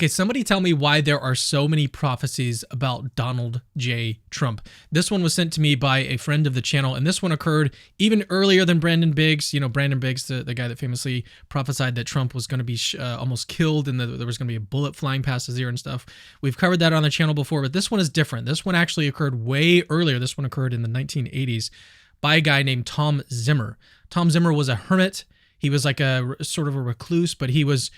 Okay, somebody tell me why there are so many prophecies about Donald J. Trump. This one was sent to me by a friend of the channel, and this one occurred even earlier than Brandon Biggs. You know, Brandon Biggs, the guy that famously prophesied that Trump was going to be almost killed and there was going to be a bullet flying past his ear and stuff. We've covered that on the channel before, but this one is different. This one actually occurred way earlier. This one occurred in the 1980s by a guy named Tom Zimmer. Tom Zimmer was a hermit. He was like a sort of a recluse, but he was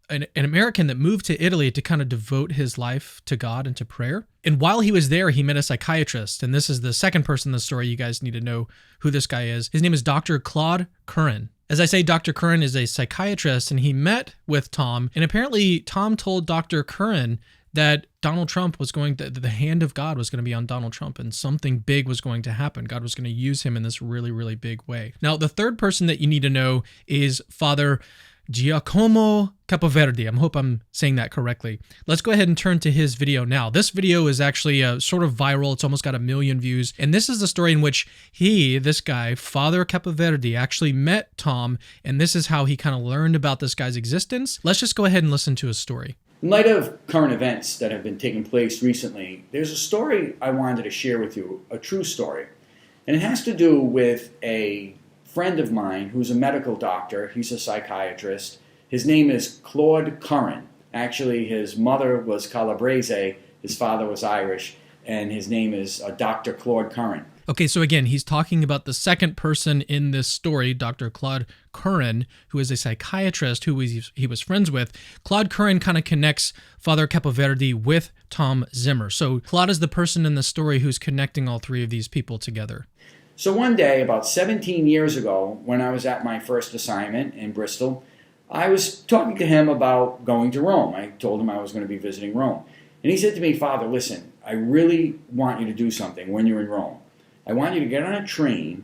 an American that moved to Italy to kind of devote his life to God and to prayer. And while he was there, he met a psychiatrist. And this is the second person in the story. You guys need to know who this guy is. His name is Dr. Claude Curran. As I say, Dr. Curran is a psychiatrist, and he met with Tom. And apparently Tom told Dr. Curran that Donald Trump was the hand of God was going to be on Donald Trump, and something big was going to happen. God was going to use him in this really, really big way. Now, the third person that you need to know is Father Giacomo Capoverde. I hope I'm saying that correctly. Let's go ahead and turn to his video now. This video is actually sort of viral. It's almost got 1 million views. And this is the story in which this guy, Father Capoverde, actually met Tom. And this is how he kind of learned about this guy's existence. Let's just go ahead and listen to his story. In light of current events that have been taking place recently, there's a story I wanted to share with you, a true story. And it has to do with a friend of mine who's a medical doctor. He's a psychiatrist. His name is Claude Curran. Actually, his mother was Calabrese, his father was Irish, and his name is Dr. Claude Curran. Okay, so again, he's talking about the second person in this story, Dr. Claude Curran, who is a psychiatrist who he was friends with. Claude Curran kind of connects Father Capoverde with Tom Zimmer. So Claude is the person in the story who's connecting all three of these people together. So one day, about 17 years ago, when I was at my first assignment in Bristol, I was talking to him about going to Rome. I told him I was going to be visiting Rome. And he said to me, Father, listen, I really want you to do something when you're in Rome. I want you to get on a train,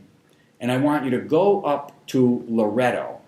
and I want you to go up to Loreto.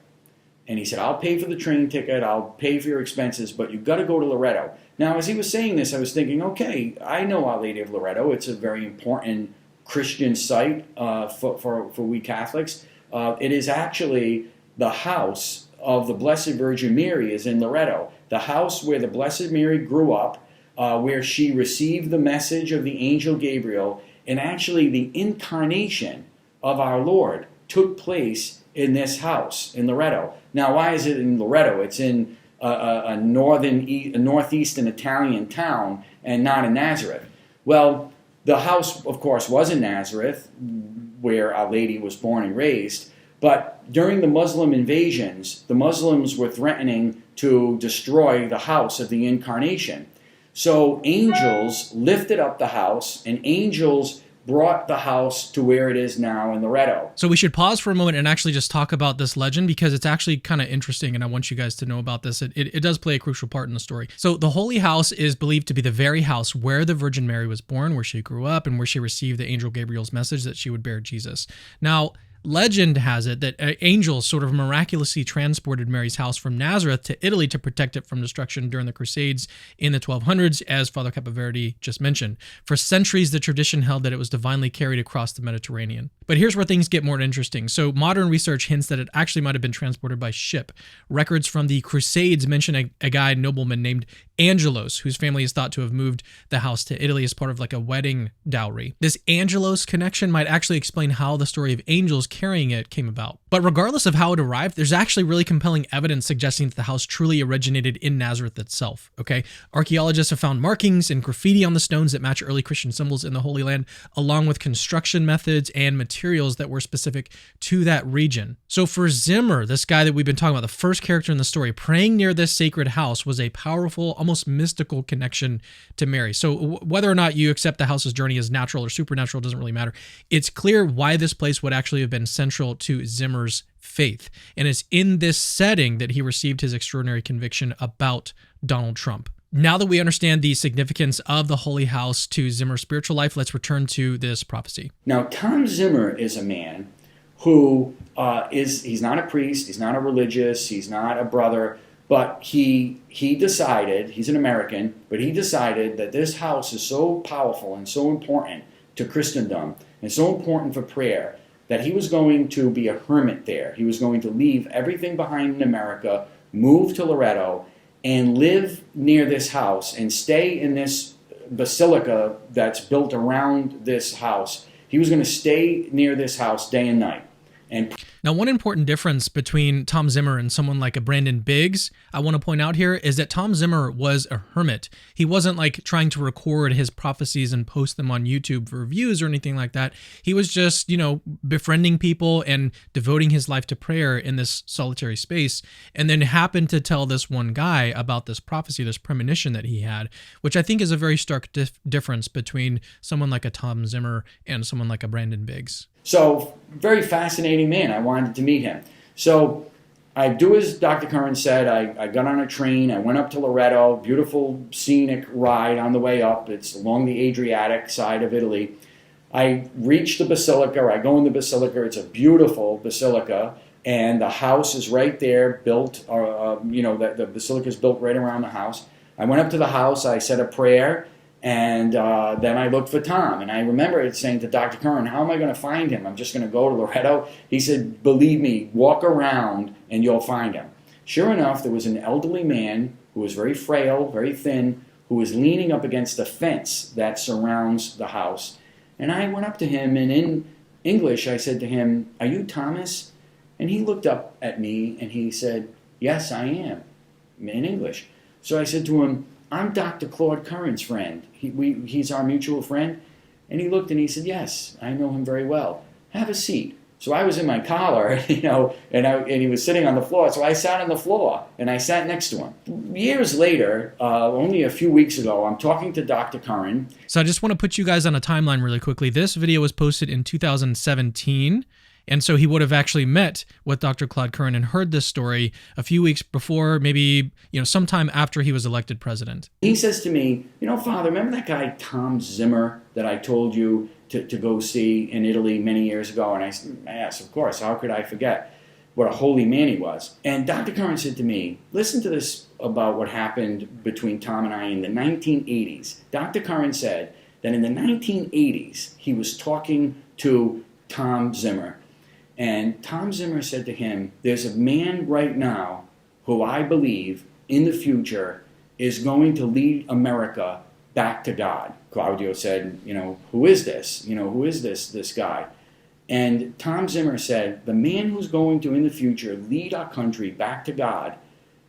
And he said, I'll pay for the train ticket, I'll pay for your expenses, but you've got to go to Loreto. Now, as he was saying this, I was thinking, okay, I know Our Lady of Loreto. It's a very important Christian site for we Catholics. It is actually the house of the Blessed Virgin Mary is in Loreto. The house where the Blessed Mary grew up, where she received the message of the angel Gabriel, and actually the incarnation of our Lord took place in this house in Loreto. Now, why is it in Loreto? It's in a northeastern Italian town and not in Nazareth. Well, the house, of course, was in Nazareth, where Our Lady was born and raised. But during the Muslim invasions, the Muslims were threatening to destroy the house of the Incarnation. So angels lifted up the house, and angels brought the house to where it is now in Loreto. So we should pause for a moment and actually just talk about this legend, because it's actually kind of interesting, and I want you guys to know about this. It does play a crucial part in the story. So the Holy House is believed to be the very house where the Virgin Mary was born, where she grew up, and where she received the angel Gabriel's message that she would bear Jesus. Now, legend has it that angels sort of miraculously transported Mary's house from Nazareth to Italy to protect it from destruction during the Crusades in the 1200s, as Father Capoverde just mentioned. For centuries, the tradition held that it was divinely carried across the Mediterranean. But here's where things get more interesting. So modern research hints that it actually might have been transported by ship. Records from the Crusades mention a guy, nobleman named Angelos, whose family is thought to have moved the house to Italy as part of like a wedding dowry. This Angelos connection might actually explain how the story of angels carrying it came about. But regardless of how it arrived, there's actually really compelling evidence suggesting that the house truly originated in Nazareth itself, okay? Archaeologists have found markings and graffiti on the stones that match early Christian symbols in the Holy Land, along with construction methods and materials that were specific to that region. So for Zimmer, this guy that we've been talking about, the first character in the story, praying near this sacred house was a powerful, almost mystical connection to Mary. So whether or not you accept the house's journey as natural or supernatural doesn't really matter. It's clear why this place would actually have been central to Zimmer's faith. And it's in this setting that he received his extraordinary conviction about Donald Trump. Now that we understand the significance of the Holy House to Zimmer's spiritual life, let's return to this prophecy. Now, Tom Zimmer is a man who he's not a priest, he's not a religious, he's not a brother, but he decided, he's an American, but he decided that this house is so powerful and so important to Christendom and so important for prayer that he was going to be a hermit there. He was going to leave everything behind in America, move to Loreto, and live near this house and stay in this basilica that's built around this house. He was going to stay near this house day and night. And now, one important difference between Tom Zimmer and someone like a Brandon Biggs, I want to point out here, is that Tom Zimmer was a hermit. He wasn't like trying to record his prophecies and post them on YouTube for views or anything like that. He was just, befriending people and devoting his life to prayer in this solitary space, and then happened to tell this one guy about this prophecy, this premonition that he had, which I think is a very stark difference between someone like a Tom Zimmer and someone like a Brandon Biggs. So, very fascinating man. I wanted to meet him. So, I do as Dr. Curran said. I got on a train. I went up to Loreto. Beautiful scenic ride on the way up. It's along the Adriatic side of Italy. I reach the basilica. I go in the basilica. It's a beautiful basilica. And the house is right there, built, the basilica is built right around the house. I went up to the house. I said a prayer. And then I looked for Tom. And I remember saying to Dr. Curran, how am I going to find him? I'm just going to go to Loreto. He said, believe me, walk around and you'll find him. Sure enough, there was an elderly man who was very frail, very thin, who was leaning up against the fence that surrounds the house. And I went up to him, and in English, I said to him, are you Thomas? And he looked up at me and he said, yes, I am, in English. So I said to him, I'm Dr. Claude Curran's friend. He's our mutual friend. And he looked and he said, yes, I know him very well. Have a seat. So I was in my collar, and he was sitting on the floor. So I sat on the floor, and I sat next to him. Years later, only a few weeks ago, I'm talking to Dr. Curran. So I just want to put you guys on a timeline really quickly. This video was posted in 2017. And so he would have actually met with Dr. Claude Curran and heard this story a few weeks before, maybe, sometime after he was elected president. He says to me, Father, remember that guy Tom Zimmer that I told you to go see in Italy many years ago? And I said, yes, of course. How could I forget what a holy man he was? And Dr. Curran said to me, listen to this about what happened between Tom and I in the 1980s. Dr. Curran said that in the 1980s, he was talking to Tom Zimmer. And Tom Zimmer said to him, there's a man right now who I believe in the future is going to lead America back to God. Claudio said, who is this? Who is this guy? And Tom Zimmer said, the man who's going to, in the future, lead our country back to God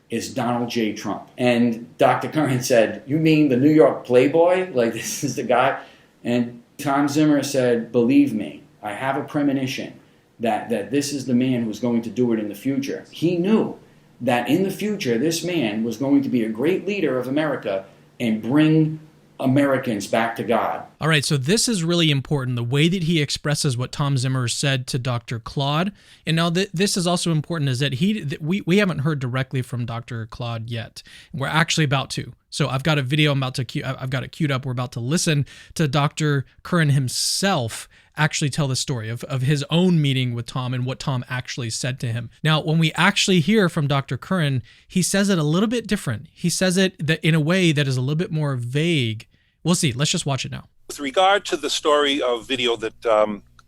is Donald J. Trump. And Dr. Curran said, you mean the New York Playboy? Like, this is the guy? And Tom Zimmer said, believe me, I have a premonition that this is the man who's going to do it in the future. He knew that in the future, this man was going to be a great leader of America and bring Americans back to God. All right, so this is really important, the way that he expresses what Tom Zimmer said to Dr. Claude. And now this is also important, is that we haven't heard directly from Dr. Claude yet. We're actually about to. So I've got a video I've got it queued up. We're about to listen to Dr. Curran himself actually tell the story of his own meeting with Tom and what Tom actually said to him. Now, when we actually hear from Dr. Curran, he says it a little bit different. He says it in a way that is a little bit more vague. We'll see. Let's just watch it now. With regard to the story of video that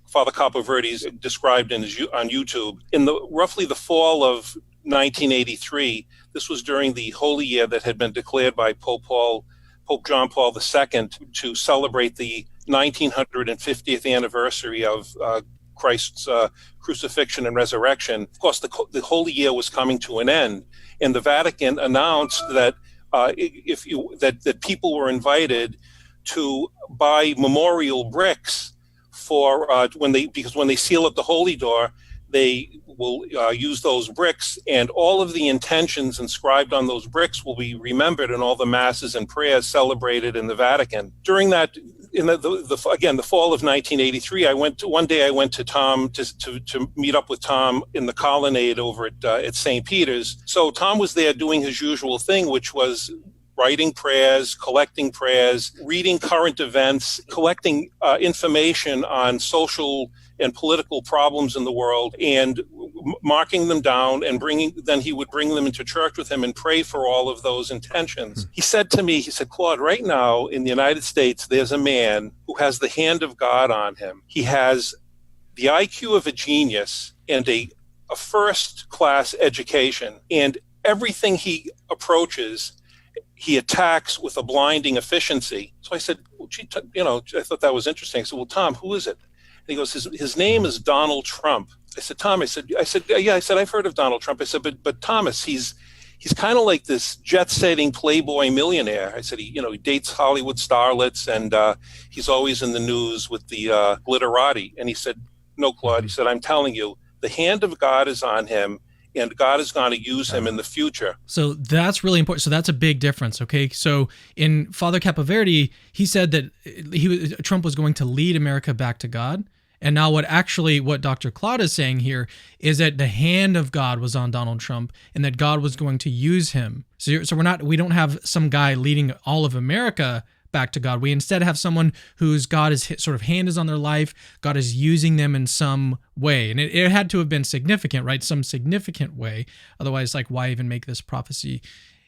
Father Capoverde's described on YouTube, in roughly the fall of 1983, this was during the Holy Year that had been declared by Pope John Paul II to celebrate the 1950th anniversary of Christ's crucifixion and resurrection. Of course, the Holy Year was coming to an end, and the Vatican announced that that people were invited to buy memorial bricks for because when they seal up the Holy Door, they will use those bricks, and all of the intentions inscribed on those bricks will be remembered in all the masses and prayers celebrated in the Vatican. During that, in the fall of 1983, I went to Tom to meet up with Tom in the colonnade over at St. Peter's. So Tom was there doing his usual thing, which was writing prayers, collecting prayers, reading current events, collecting information on social and political problems in the world, and marking them down, and then he would bring them into church with him and pray for all of those intentions. He said to me, Claude, right now in the United States, there's a man who has the hand of God on him. He has the IQ of a genius and a first-class education, and everything he approaches, he attacks with a blinding efficiency. So I said, well, gee, I thought that was interesting. I said, well, Tom, who is it? And he goes, his name is Donald Trump. I said, Tom, yeah, I've heard of Donald Trump. I said, but Thomas, he's kind of like this jet-setting playboy millionaire. I said, he dates Hollywood starlets, and he's always in the news with the glitterati. And he said, no, Claude, he said, I'm telling you, the hand of God is on him, and God is going to use him in the future. So that's really important. So that's a big difference, okay? So in Father Capoverde, he said that Trump was going to lead America back to God. And now what Dr. Claude is saying here is that the hand of God was on Donald Trump and that God was going to use him. So we don't have some guy leading all of America back to God. We instead have someone whose God is sort of hand is on their life. God is using them in some way. And it had to have been significant, right? Some significant way. Otherwise, like, why even make this prophecy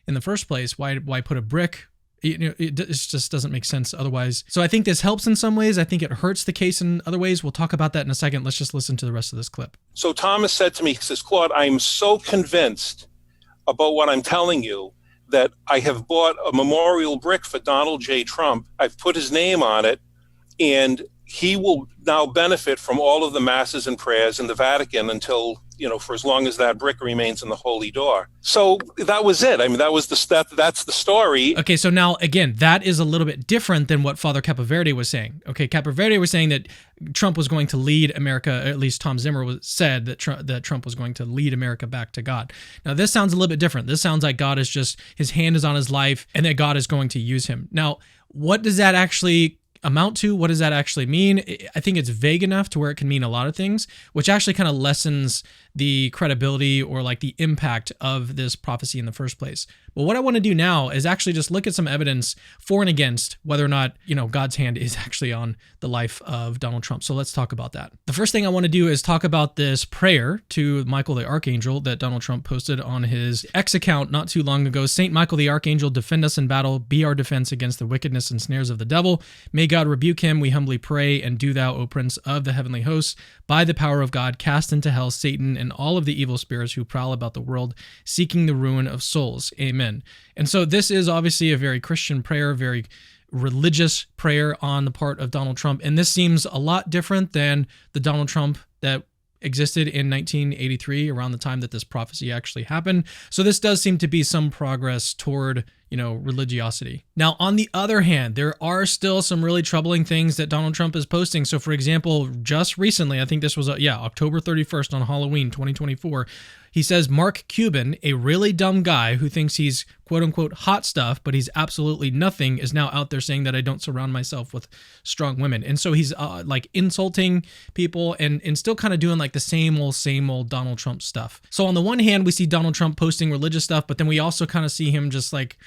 in the first place? Why put a brick? It just doesn't make sense otherwise. So I think this helps in some ways. I think it hurts the case in other ways. We'll talk about that in a second. Let's just listen to the rest of this clip. So Thomas said to me, he says, Claude, I'm so convinced about what I'm telling you that I have bought a memorial brick for Donald J. Trump. I've put his name on it, and he will now benefit from all of the masses and prayers in the Vatican until, for as long as that brick remains in the holy door. So that was it. I mean, that's the story. Okay, so now, again, that is a little bit different than what Father Capoverde was saying. Okay, Capoverde was saying that Trump was going to lead America, or at least Tom Zimmer said that Trump was going to lead America back to God. Now, this sounds a little bit different. This sounds like God is just, his hand is on his life, and that God is going to use him. Now, what does that actually amount to? What does that actually mean? I think it's vague enough to where it can mean a lot of things, which actually kind of lessens the credibility or like the impact of this prophecy in the first place. But what I want to do now is actually just look at some evidence for and against whether or not, God's hand is actually on the life of Donald Trump. So let's talk about that. The first thing I want to do is talk about this prayer to Michael the Archangel that Donald Trump posted on his X account not too long ago. Saint Michael the Archangel, defend us in battle, be our defense against the wickedness and snares of the devil. May God rebuke him, we humbly pray, and do thou, O Prince of the heavenly hosts, by the power of God, cast into hell Satan and all of the evil spirits who prowl about the world, seeking the ruin of souls. Amen. And so this is obviously a very Christian prayer, very religious prayer on the part of Donald Trump. And this seems a lot different than the Donald Trump that existed in 1983, around the time that this prophecy actually happened. So this does seem to be some progress toward, religiosity. Now, on the other hand, there are still some really troubling things that Donald Trump is posting. So for example, just recently, I think this was, October 31st on Halloween, 2024, he says, Mark Cuban, a really dumb guy who thinks he's quote unquote hot stuff, but he's absolutely nothing, is now out there saying that I don't surround myself with strong women. And so he's like insulting people and still kind of doing like the same old Donald Trump stuff. So on the one hand, we see Donald Trump posting religious stuff, but then we also kind of see him just like,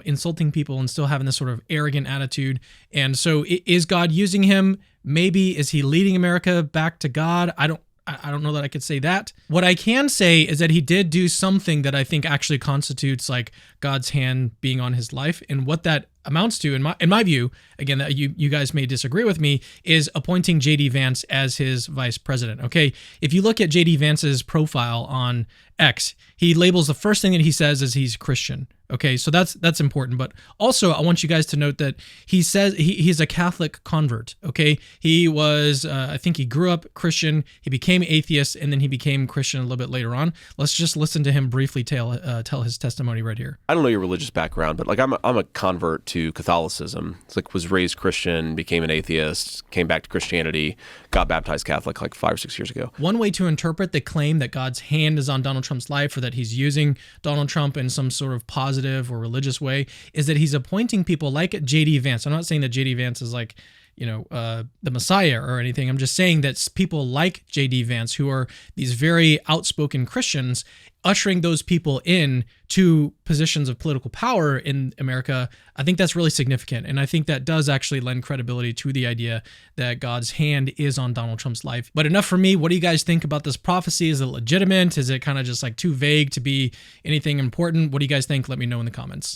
insulting people and still having this sort of arrogant attitude. And so is God using him? Maybe. Is he leading America back to God? I don't know that I could say that. What I can say is that he did do something that I think actually constitutes like God's hand being on his life. And what that amounts to, in my view, again, that you guys may disagree with me, is appointing J.D. Vance as his vice president. Okay, if you look at J.D. Vance's profile on X, he labels the first thing that he says is he's Christian. Okay, so that's important. But also, I want you guys to note that he says he's a Catholic convert. Okay, he was, I think he grew up Christian, he became atheist, and then he became Christian a little bit later on. Let's just listen to him briefly tell his testimony right here. I don't know your religious background, but like I'm a convert to Catholicism. It's like was raised Christian, became an atheist, came back to Christianity, got baptized Catholic like 5 or 6 years ago. One way to interpret the claim that God's hand is on Donald Trump's life, or that he's using Donald Trump in some sort of positive or religious way, is that he's appointing people like J.D. Vance. I'm not saying that J.D. Vance is like, the Messiah or anything. I'm just saying that people like J.D. Vance, who are these very outspoken Christians, ushering those people in to positions of political power in America, I think that's really significant. And I think that does actually lend credibility to the idea that God's hand is on Donald Trump's life. But enough for me. What do you guys think about this prophecy? Is it legitimate? Is it kind of just like too vague to be anything important? What do you guys think? Let me know in the comments.